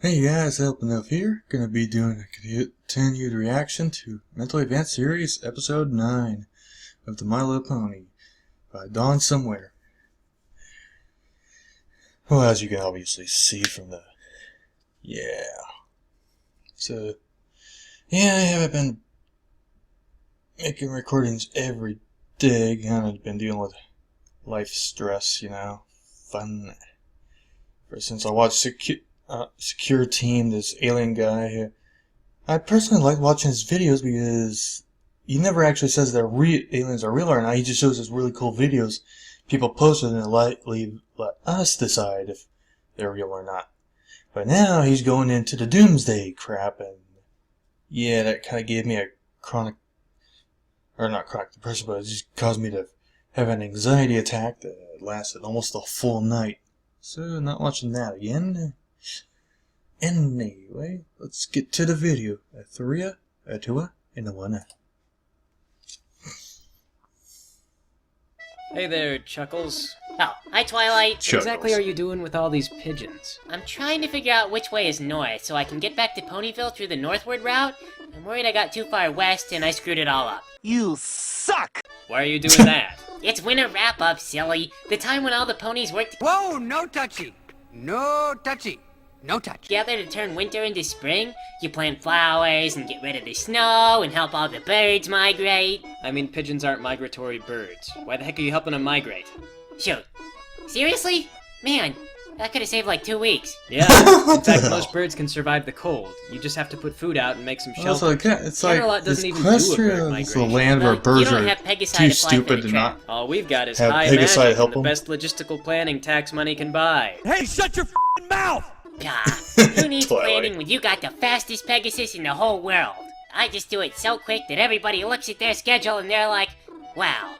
Hey guys, Helping Up here. Gonna be doing a continued reaction to Mentally Advanced Series Episode 9 of The My Little Pony by Dawn Somewhere. Well, as you can obviously see from the... So, I haven't been making recordings every day. Kind of been dealing with life stress, fun. Ever since I watched Secure Team, this alien guy. I personally like watching his videos because he never actually says that aliens are real or not. He just shows us really cool videos people posted and let us decide if they're real or not. But now he's going into the doomsday crap, and that kind of gave me a not chronic depression, but it just caused me to have an anxiety attack that lasted almost a full night. So, not watching that again. Anyway, let's get to the video. A 3, a 2, and a 1. Hey there, Chuckles. Oh, hi Twilight. What exactly are you doing with all these pigeons? I'm trying to figure out which way is north so I can get back to Ponyville through the northward route. I'm worried I got too far west and I screwed it all up. You suck! Why are you doing that? It's winter wrap-up, silly. The time when all the ponies work Whoa, no touchy! No touchy! No touch. together to turn winter into spring. You plant flowers and get rid of the snow and help all the birds migrate. I mean, pigeons aren't migratory birds. Why the heck are you helping them migrate? Shoot. Seriously? Man, that could have saved like 2 weeks. Yeah, in fact, most birds can survive the cold. You just have to put food out and make some shelter. It's like doesn't even Equestria is the land where birds are too stupid to not all we've got is have high Pegasi magic help and the them. best logistical planning tax money can buy. Hey, shut your f***ing mouth! Who needs planning when you got the fastest Pegasus in the whole world? I just do it so quick that everybody looks at their schedule and they're like, wow,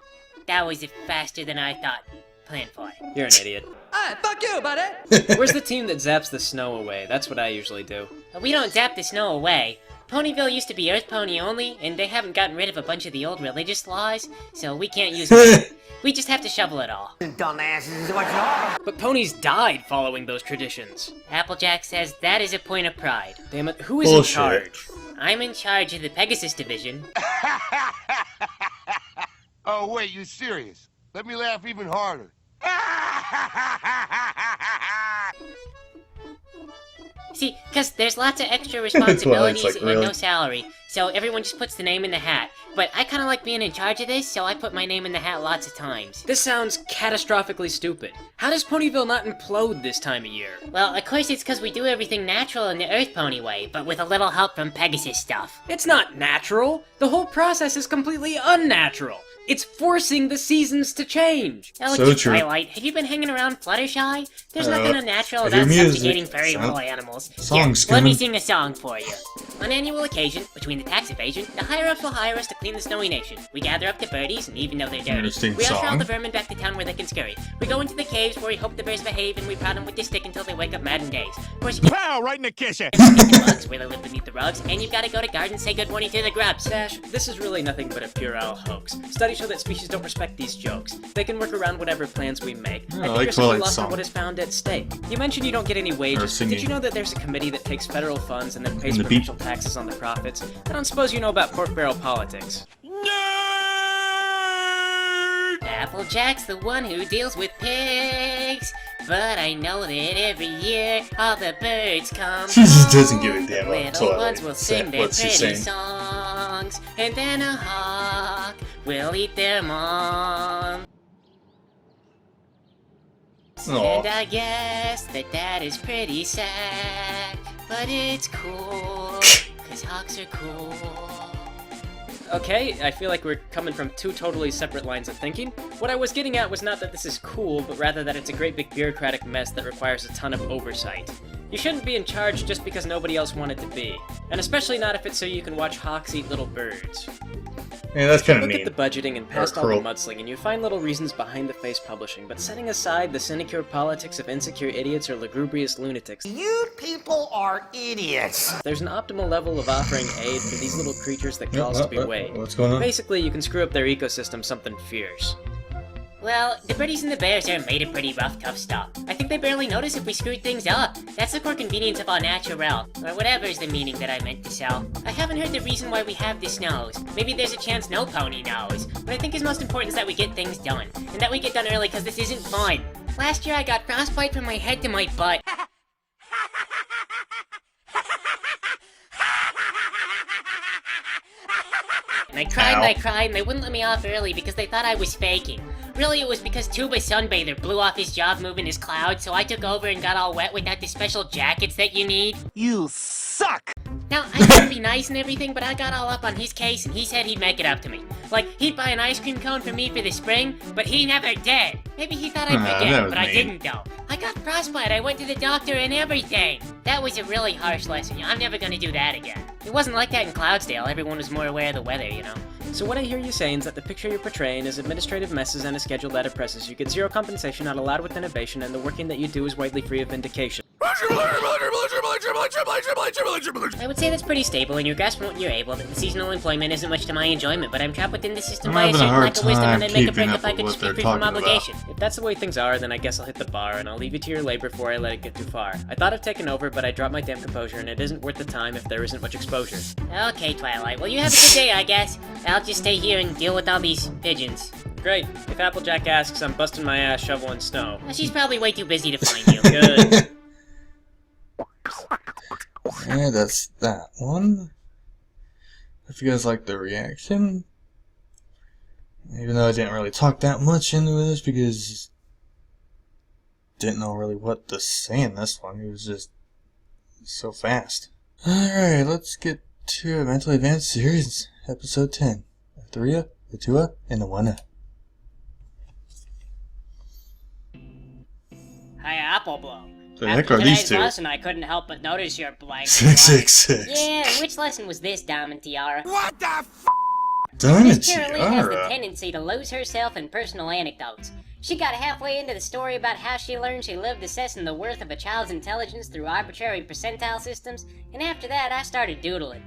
that was faster than I thought planned for. You're an idiot. Alright, fuck you, buddy! Where's the team that zaps the snow away? That's what I usually do. We don't zap the snow away. Ponyville used to be Earth Pony only, and they haven't gotten rid of a bunch of the old religious laws, so we can't use it. We just have to shovel it all. Dumbasses is what you are! But ponies died following those traditions. Applejack says that is a point of pride. Damn it, who is Bullshit. in charge? I'm in charge of the Pegasus division. Oh, wait, you serious? Let me laugh even harder. See, because there's lots of extra responsibilities like, and really? no salary, so everyone just puts the name in the hat. But I kind of like being in charge of this, so I put my name in the hat lots of times. This sounds catastrophically stupid. How does Ponyville not implode this time of year? Well, of course it's because we do everything natural in the Earth Pony way, but with a little help from Pegasus stuff. It's not natural. The whole process is completely unnatural. It's forcing the seasons to change. Oh, So true. Twilight, have you been hanging around Fluttershy? There's nothing unnatural I about hear music. subjugating furry Sound- little animals. Songs Here, let me coming. sing a song for you. On annual occasion, between the tax evasion, the higher-ups will hire us to clean the snowy nation. We gather up the birdies, and even though they're dirty, Interesting we usher all song. the vermin back to town where they can scurry. We go into the caves where we hope the bears behave, and we prod them with the stick until they wake up mad in days. Of course, you can Pow, right in the kisser. get the bugs where they live beneath the rugs, and you've got to go to gardens and say good morning to the grubs. Dash, this is really nothing but a puerile hoax. Studies show that species don't respect these jokes. They can work around whatever plans we make. I I think like you're simply Twilight's lost on song. what is found at stake. You mentioned you don't get any wages. singing. Did you know that there's a committee that takes federal funds and then pays And the beat. provincial taxes on the profits? I don't suppose you know about pork barrel politics. Applejack's the one who deals with pigs, but I know that every year all the birds come. She just doesn't give a damn The about little Twilight. ones will sing their What's she pretty saying? songs, and then a hawk will eat their mom. And I guess that is pretty sad, but it's cool, 'cause hawks are cool. Okay, I feel like we're coming from two totally separate lines of thinking. What I was getting at was not that this is cool, but rather that it's a great big bureaucratic mess that requires a ton of oversight. You shouldn't be in charge just because nobody else wanted to be. And especially not if it's so you can watch hawks eat little birds. Yeah, that's kind of Look mean. at the budgeting and past all cruel. the mudslinging, you find little reasons behind the face publishing, but setting aside the sinecure politics of insecure idiots or lugubrious lunatics, You people are idiots! there's an optimal level of offering aid for these little creatures that calls to be weighed. What's going on? Basically, you can screw up their ecosystem something fierce. Well, the birdies and the bears are made of pretty rough, tough stuff. I think they barely notice if we screwed things up. That's the core convenience of our natural, or whatever is the meaning that I meant to sell. I haven't heard the reason why we have this nose. Maybe there's a chance no pony knows. What I think is most important is that we get things done. And that we get done early because this isn't fun. Last year I got frostbite from my head to my butt. And I cried, and they wouldn't let me off early because they thought I was faking. Really, it was because Tuba Sunbather blew off his job moving his cloud, so I took over and got all wet without the special jackets that you need. You suck! Now, I tried to be nice and everything, but I got all up on his case and he said he'd make it up to me. Like, he'd buy an ice cream cone for me for the spring, but he never did. Maybe he thought I'd forget, but I didn't though. I got frostbite, I went to the doctor and everything. That was a really harsh lesson. I'm never gonna do that again. It wasn't like that in Cloudsdale. Everyone was more aware of the weather, you know. So what I hear you saying is that the picture you're portraying is administrative messes and a schedule that oppresses. You get zero compensation, not allowed with innovation, and the working that you do is widely free of vindication. I would say that's pretty stable, and you're grasping what you're able. That the seasonal employment isn't much to my enjoyment, but I'm trapped within the system by a certain lack of wisdom, and I'd make a break if I could just be free from obligation. If that's the way things are, then I guess I'll hit the bar, and I'll leave you to your labor before I let it get too far. I thought of taking over, but I dropped my damn composure, and it isn't worth the time if there isn't much exposure. Okay, Twilight. Well, you have a good day, I guess. I'll just stay here and deal with all these pigeons. Great. If Applejack asks, I'm busting my ass shoveling snow. Well, she's probably way too busy to find you. Good. Yeah, that's that one. If you guys like the reaction, even though I didn't really talk that much into this because didn't know really what to say in this one. It was just so fast. Alright, let's get to a Mentally Advanced Series, episode 10. The 3-a, the 2-a, and the 1-a. Hi, Appleblow. The heck are these two? Lesson, I couldn't help but notice your blank. 666. Yeah, which lesson was this, Diamond Tiara? What the f? Diamond Miss Caroline has the Tiara. tendency to lose herself in personal anecdotes. She got halfway into the story about how she learned she lived assessing the worth of a child's intelligence through arbitrary percentile systems, and after that I started doodling.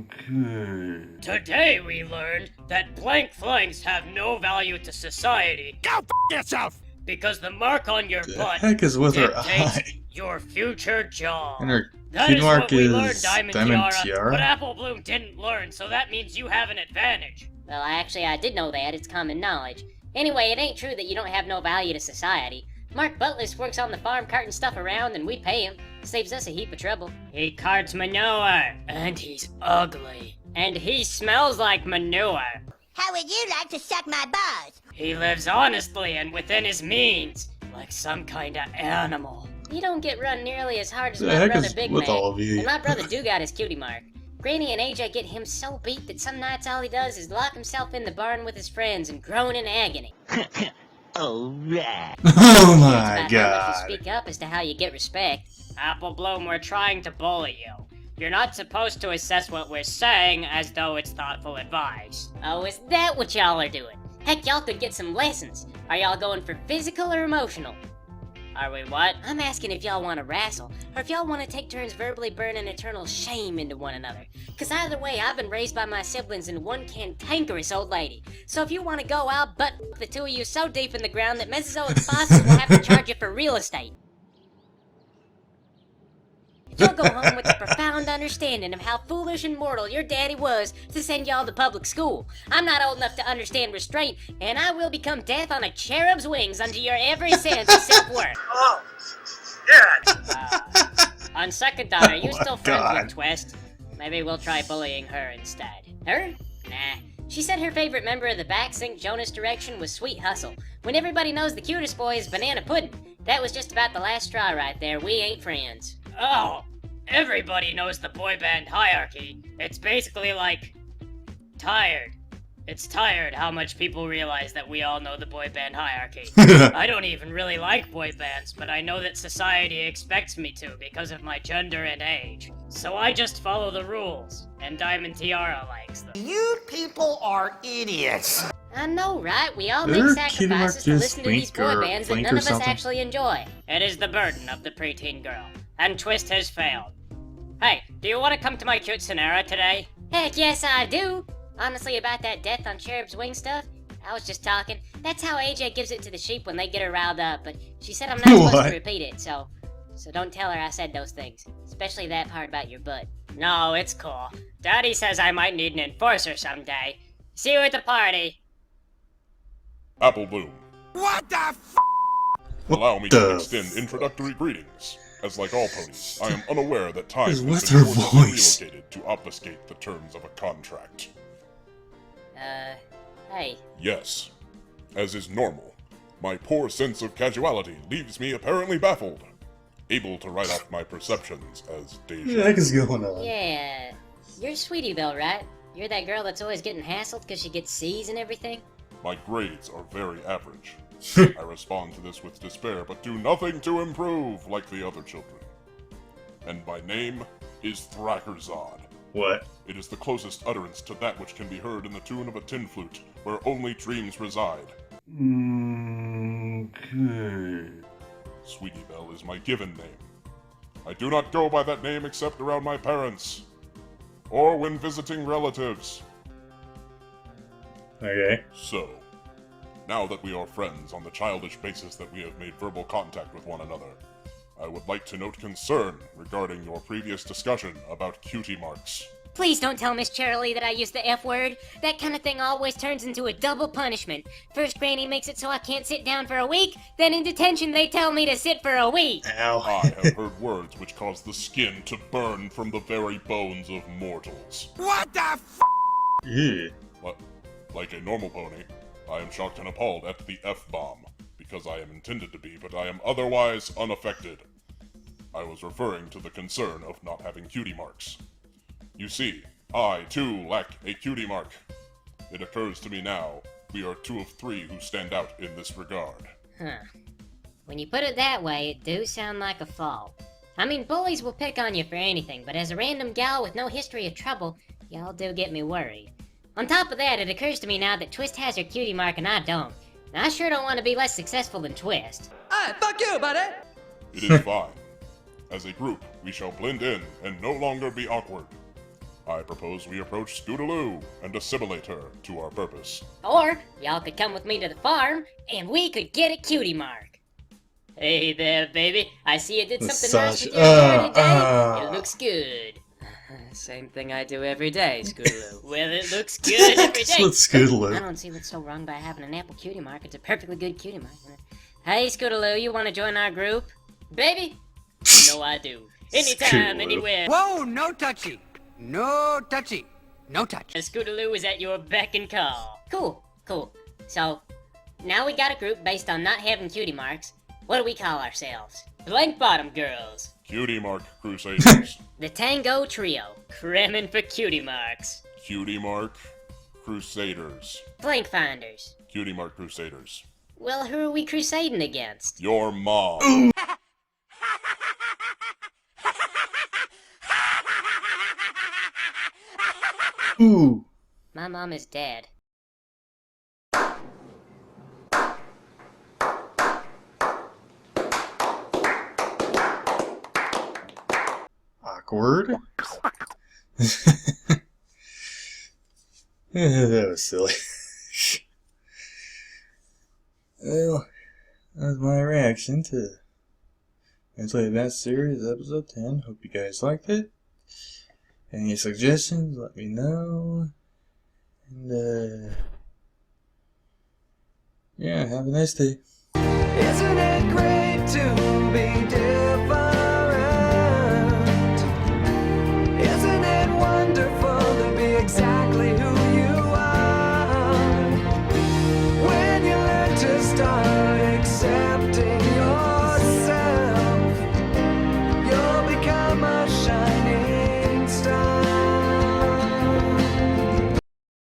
Okay. Today we learned that blank flanks have no value to society Go f yourself! because the mark on your The butt heck is with her dictates eye? your future job. And her That kid is mark what we is learned, Diamond Diamond Tiara, Tiara? but Apple Bloom didn't learn, so that means you have an advantage. Well, I did know that. It's common knowledge. Anyway, it ain't true that you don't have no value to society. Mark Butlis works on the farm carting stuff around and we pay him. Saves us a heap of trouble. He carts manure, and he's ugly. And he smells like manure. How would you like to suck my balls? He lives honestly and within his means, like some kind of animal. You don't get run nearly as hard as The my heck brother is Big with Man. all of you? And my brother do got his cutie mark. Granny and AJ get him so beat that some nights all he does is lock himself in the barn with his friends and groan in agony. Oh my It's about how much god. you speak up as to how you get respect. Apple Bloom, we're trying to bully you. You're not supposed to assess what we're saying as though it's thoughtful advice. Oh, is that what y'all are doing? Heck, y'all could get some lessons. Are y'all going for physical or emotional? Are we what? I'm asking if y'all want to wrestle, or if y'all want to take turns verbally burning eternal shame into one another. Cause either way, I've been raised by my siblings and one cantankerous old lady. So if you want to go, I'll butt the two of you so deep in the ground that Mesozoic bosses will have to charge you for real estate. You'll go home with a profound understanding of how foolish and mortal your daddy was to send y'all to public school. I'm not old enough to understand restraint, and I will become death on a cherub's wings unto your every sense of self-worth. Oh, yeah. On second thought, are you Oh still my friends God. with Twist? Maybe we'll try bullying her instead. Her? Nah. She said her favorite member of the back St. Jonas direction was Sweet Hustle, when everybody knows the cutest boy is Banana Puddin'. That was just about the last straw right there. We ain't friends. Oh, everybody knows the boy band hierarchy. It's basically like tired. It's tired how much people realize that we all know the boy band hierarchy. I don't even really like boy bands, but I know that society expects me to because of my gender and age. So I just follow the rules, and Diamond Tiara likes them. You people are idiots. I know, right? We all Is make there a kitty mark sacrifices to just listen to these Flink boy or bands that Flink none or of us something? actually enjoy. It is the burden of the preteen girl, and Twist has failed. Hey, do you want to come to my cute Sonera today? Heck yes, I do. Honestly, about that death on Cherub's Wing stuff, I was just talking. That's how AJ gives it to the sheep when they get her riled up, but she said I'm not supposed What? to repeat it, so don't tell her I said those things. Especially that part about your butt. No, it's cool. Daddy says I might need an enforcer someday. See you at the party. Apple Bloom, What the f? allow me the to extend introductory greetings. As like all ponies, I am unaware that time Is has with been her forcibly voice. relocated to obfuscate the terms of a contract. Hey. Yes, as is normal, my poor sense of casuality leaves me apparently baffled, able to write off my perceptions as What the deja. heck is going on? Yeah, you're Sweetie Belle, right? You're that girl that's always getting hassled because she gets C's and everything? My grades are very average. I respond to this with despair, but do nothing to improve like the other children. And my name is Thrakkerzod. What? It is the closest utterance to that which can be heard in the tune of a tin flute, where only dreams reside. Okay. Sweetie Belle is my given name. I do not go by that name except around my parents, or when visiting relatives. Okay. So, now that we are friends on the childish basis that we have made verbal contact with one another, I would like to note concern regarding your previous discussion about cutie marks. Please don't tell Miss Cherylee that I used the F word. That kind of thing always turns into a double punishment. First, Granny makes it so I can't sit down for a week, then in detention they tell me to sit for a week. Ow. I have heard words which cause the skin to burn from the very bones of mortals. What the f? Yeah. Like a normal pony, I am shocked and appalled at the F-bomb, because I am intended to be, but I am otherwise unaffected. I was referring to the concern of not having cutie marks. You see, I, too, lack a cutie mark. It occurs to me now, we are 2 of 3 who stand out in this regard. Huh. When you put it that way, it do sound like a fault. I mean, bullies will pick on you for anything, but as a random gal with no history of trouble, y'all do get me worried. On top of that, it occurs to me now that Twist has her cutie mark and I don't. And I sure don't want to be less successful than Twist. Hey, fuck you, buddy! It is fine. As a group, we shall blend in and no longer be awkward. I propose we approach Scootaloo and assimilate her to our purpose. Or, y'all could come with me to the farm, and we could get a cutie mark. Hey there, baby. I see you did something nice Massage. with your hair today. It looks good. Same thing I do every day, Scootaloo. Well, it looks good every day. Let's I Scootaloo. don't see what's so wrong by having an apple cutie mark. It's a perfectly good cutie mark. Hey, Scootaloo, you want to join our group? Baby? You know I do. Anytime, Scootaloo. anywhere. Whoa, no touchy. No touchy. No touch. Scootaloo is at your beck and call. Cool, cool. So, now we got a group based on not having cutie marks. What do we call ourselves? Blank Bottom Girls. Cutie Mark Crusaders. The Tango Trio. Cramming for cutie marks. Cutie Mark Crusaders. Blank Finders. Cutie Mark Crusaders. Well, who are we crusading against? Your mom. Ooh. My mom is dead. Awkward. That was silly. Well, that was my reaction to Mentally Advanced Series Episode 10. Hope you guys liked it. Any suggestions, let me know. And, yeah, have a nice day. Isn't it great to be